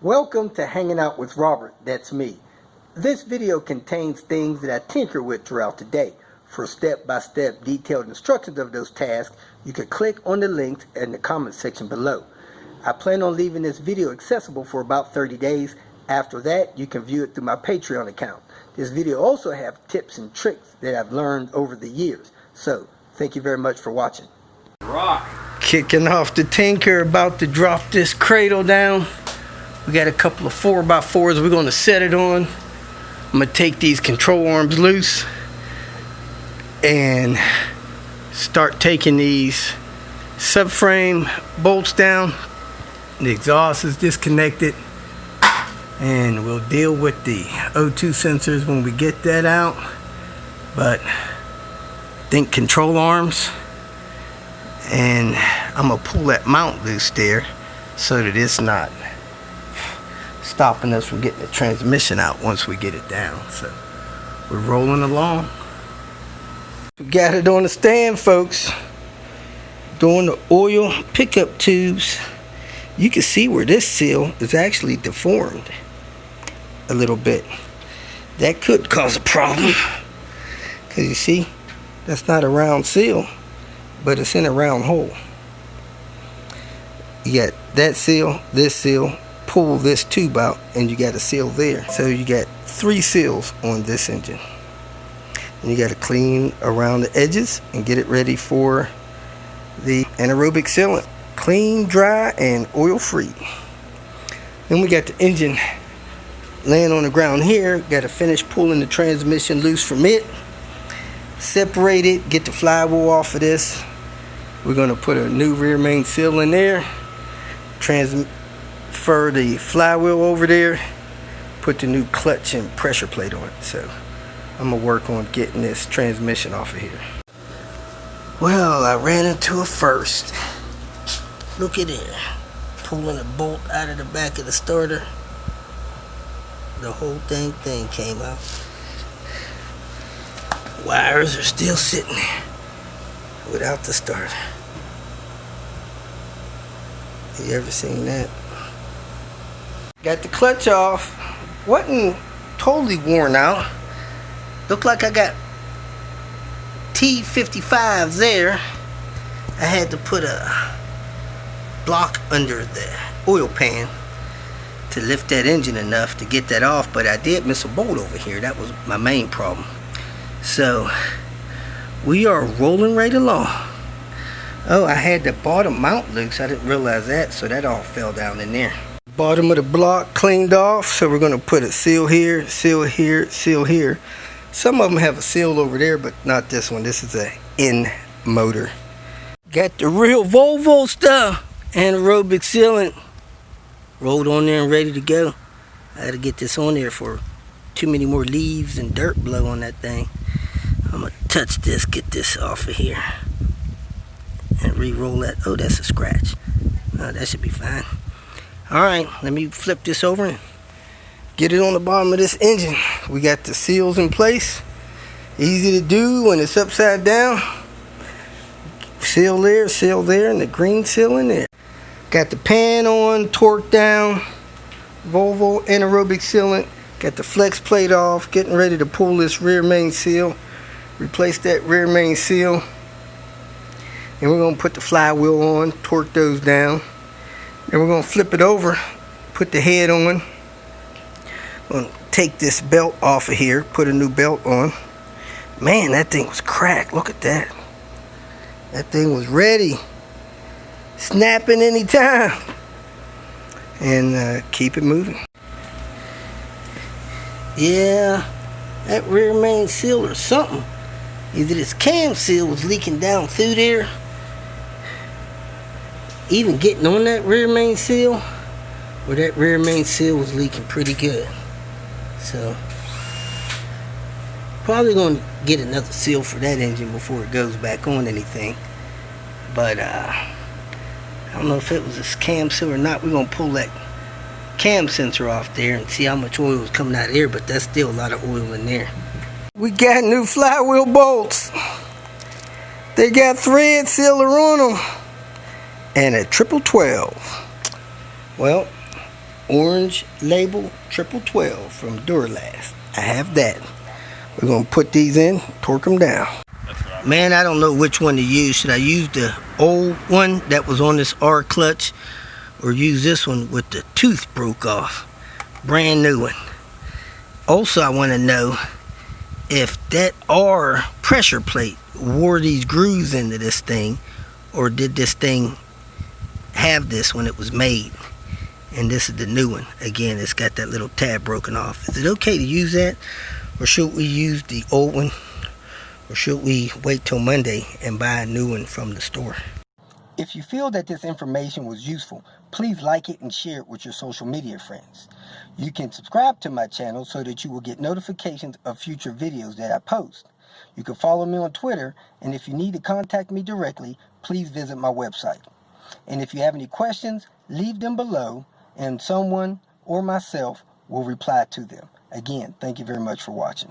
Welcome to Hanging Out with Robert, that's me. This video contains things that I tinker with throughout the day. For step-by-step detailed instructions of those tasks, you can click on the links in the comment section below. I plan on leaving this video accessible for about 30 days. After that, you can view it through my Patreon account. This video also has tips and tricks that I've learned over the years. So, thank you very much for watching. Rock. Kicking off the tinker, about to drop this cradle down. We got a couple of 4x4s we're going to set it on. I'm going to take these control arms loose and start taking these subframe bolts down. The exhaust is disconnected, and we'll deal with the O2 sensors when we get that out. But think control arms, and I'm going to pull that mount loose there so that it's not stopping us from getting the transmission out once we get it down. So we're rolling along. We got it on the stand, folks. Doing the oil pickup tubes. You can see where this seal is actually deformed a little bit. That could cause a problem, because you see, that's not a round seal, but it's in a round hole. You got that seal, this seal, pull this tube out, and you got a seal there. So you got 3 seals on this engine. And you got to clean around the edges and get it ready for the anaerobic sealant. Clean, dry, and oil free. Then we got the engine laying on the ground here. Got to finish pulling the transmission loose from it. Separate it, get the flywheel off of this. We're going to put a new rear main seal in there. Transfer the flywheel over there. Put the new clutch and pressure plate on it. So I'm going to work on getting this transmission off of here. Well, I ran into a first. Look at it. Pulling a bolt out of the back of the starter. The whole thing came out. Wires are still sitting there without the starter. You ever seen that? Got the clutch off. Wasn't totally worn out. Looked like I got T55s there. I had to put a block under the oil pan to lift that engine enough to get that off, but I did miss a bolt over here. That was my main problem. So we are rolling right along. Oh, I had the bottom mount loose. I didn't realize that, so that all fell down in there. Bottom of the block cleaned off, so we're going to put a seal here, seal here, seal here. Some of them have a seal over there, but not this one. This is a N motor. Got the real Volvo stuff. Anaerobic sealant. Rolled on there and ready to go. I had to get this on there for too many more leaves and dirt blow on that thing. I'm going to touch this, get this off of here. And re-roll that. Oh, that's a scratch. Oh, that should be fine. Alright, let me flip this over and get it on the bottom of this engine. We got the seals in place. Easy to do when it's upside down. Seal there, and the green seal in there. Got the pan on, torque down. Volvo anaerobic sealant. Got the flex plate off. Getting ready to pull this rear main seal. Replace that rear main seal. And we're going to put the flywheel on, torque those down. Then we're going to flip it over, put the head on. Going to take this belt off of here, put a new belt on. Man, that thing was cracked. Look at that. That thing was ready. Snapping anytime. And keep it moving. Yeah, that rear main seal or something. Either this cam seal was leaking down through there, even getting on that rear main seal, or that rear main seal was leaking pretty good. So probably going to get another seal for that engine before it goes back on anything. But I don't know if it was this cam seal or not. We're going to pull that cam sensor off there and see how much oil is coming out of there, but that's still a lot of oil in there. We got new flywheel bolts. They got thread sealer on them and a triple 12. Well, orange label 12 from Duralast. I have that. We're going to put these in, torque them down. Man, I don't know which one to use. Should I use the old one that was on this R clutch, or use this one with the tooth broke off? Brand new one. Also, I want to know if that R pressure plate wore these grooves into this thing, or did this thing have this when it was made? And this is the new one. Again, it's got that little tab broken off. Is it okay to use that, or should we use the old one, or should we wait till Monday and buy a new one from the store? If you feel that this information was useful, please like it and share it with your social media friends. You can subscribe to my channel so that you will get notifications of future videos that I post. You can follow me on Twitter, and if you need to contact me directly, please visit my website. And if you have any questions, leave them below, and someone or myself will reply to them. Again, thank you very much for watching.